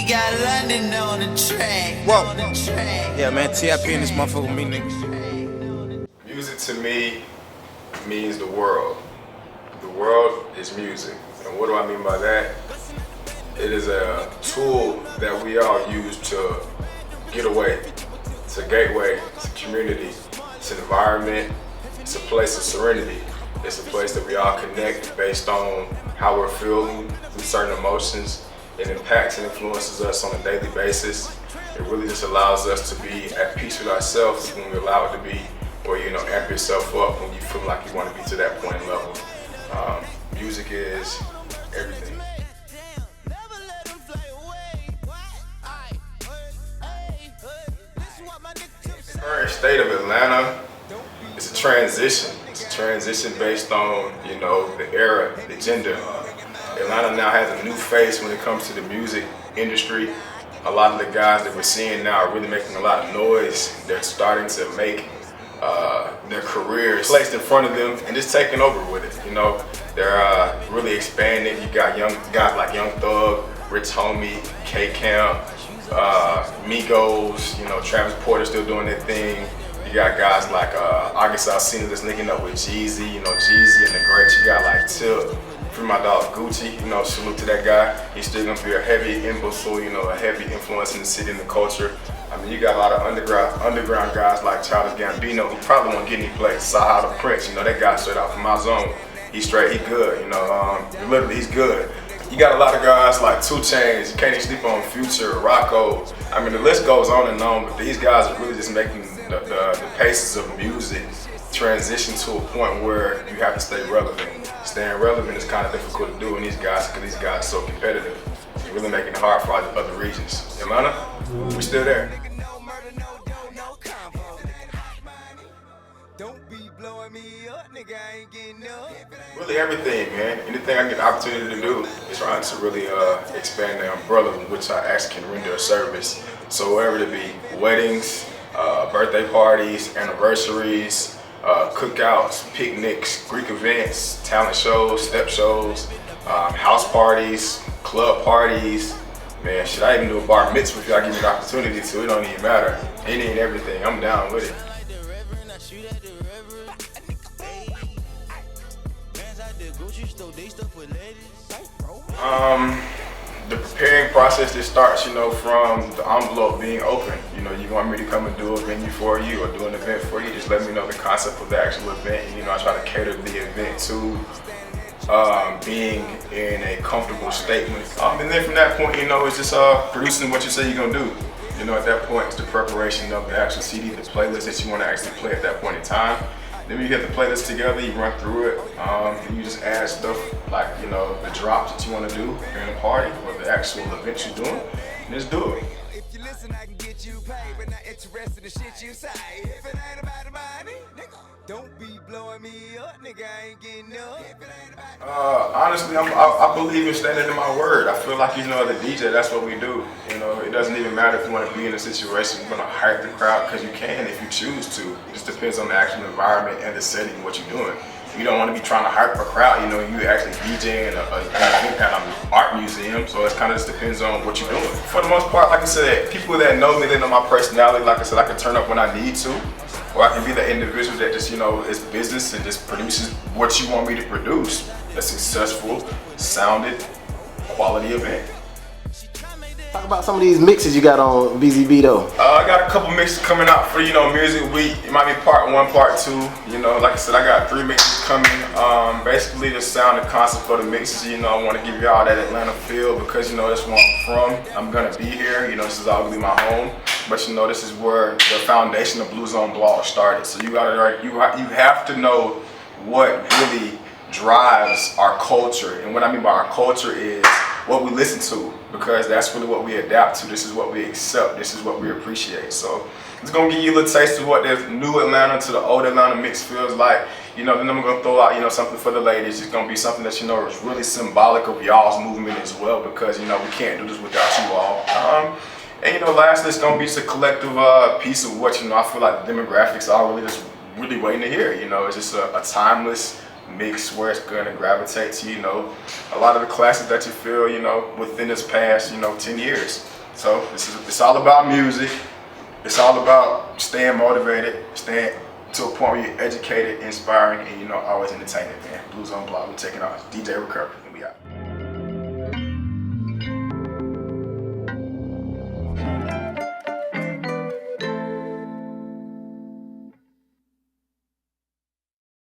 We got London on the track. Whoa. Yeah, man, TIP in this motherfucker with me, nigga. Music to me means the world. The world is music. And what do I mean by that? It is a tool that we all use to get away. It's a gateway, it's a community, it's an environment, it's a place of serenity. It's a place that we all connect based on how we're feeling with certain emotions. It impacts and influences us on a daily basis. It really just allows us to be at peace with ourselves when we allow it to be, or amp yourself up when you feel like you want to be to that point and level. Music is everything. The current state of Atlanta, it's a transition. It's a transition based on, the era, the gender. Atlanta now has a new face when it comes to the music industry. A lot of the guys that we're seeing now are really making a lot of noise. They're starting to make their careers placed in front of them and just taking over with it. They're really expanding. You got young guys like Young Thug, Rich Homie, K-Camp, Migos, Travis Porter still doing their thing. You got guys like August Alsina that's linking up with Jeezy, Jeezy and the Greats. You got like Tip, for my dog Gucci, salute to that guy. He's still gonna be a heavy imbecile, a heavy influence in the city and the culture. I mean, you got a lot of underground guys like Childish Gambino, who probably won't get any play. Saha the Prince, that guy straight out from my zone. He's straight, he good, literally he's good. You got a lot of guys like 2 Chainz, you can't even sleep on Future, Rocco. I mean, the list goes on and on, but these guys are really just making the paces of music transition to a point where you have to stay relevant. Staying relevant is kind of difficult to do in because these guys are so competitive. It's really making it hard for other regions. Atlanta, we're still there. Really everything, man. Anything I get the opportunity to do is trying to really expand the umbrella in which I actually can render a service. So wherever it be, weddings, birthday parties, anniversaries, cookouts, picnics, Greek events, talent shows, step shows, house parties, club parties. Man, should I even do a bar mitzvah if y'all give me the opportunity to? It don't even matter. Any and everything, I'm down with it. The preparing process that starts, from the envelope being open. You want me to come and do a venue for you or do an event for you, just let me know the concept of the actual event. I try to cater the event to being in a comfortable state. And then from that point, it's just producing what you say you're gonna do. At that point, it's the preparation of the actual CD, the playlist that you want to actually play at that point in time. Then when you get the playlist together, you run through it, and you just add stuff like, the drops that you want to do during the party or the actual event you're doing, and just do it. If you listen, I can get you paid, but not interested in shit you say. If it ain't about the money, nigga, don't be blowing me up, nigga, I ain't getting up. Honestly, I believe in standing in my word. I feel like, the DJ, that's what we do. It doesn't even matter if you want to be in a situation, you're going to hype the crowd, because you can if you choose to. It just depends on the actual environment and the setting, what you're doing. You don't want to be trying to hype a crowd, you actually DJing at an art museum, so it kind of just depends on what you're doing. For the most part, like I said, people that know me, they know my personality. Like I said, I can turn up when I need to, or I can be the individual that just, is business and just produces what you want me to produce. A successful, sounded, quality event. Talk about some of these mixes you got on VZB though. I got a couple mixes coming out for, Music Week. It might be part 1, part 2. Like I said, I got 3 mixes coming. Basically the sound and concept for the mixes, I want to give y'all that Atlanta feel because, that's where I'm from. I'm gonna be here. This is obviously my home. But this is where the foundation of BlueZoneBlog started. So you have to know what really drives our culture. And what I mean by our culture is what we listen to, because that's really what we adapt to. This is what we accept. This is what we appreciate. So it's gonna give you a little taste of what the new Atlanta to the old Atlanta mix feels like. Then I'm gonna throw out, something for the ladies. It's gonna be something that is really symbolic of y'all's movement as well, because we can't do this without you all. And lastly, it's gonna be just a collective piece of what I feel like the demographics are really waiting to hear. It's just a timeless mix where it's gonna gravitate to, you know, a lot of the classics that you feel, you know, within this past, you know, 10 years. So it's all about music. It's all about staying motivated, staying to a point where you're educated, inspiring, and, you know, always entertaining, man. BlueZoneBlog, we're taking off. DJ Recovery.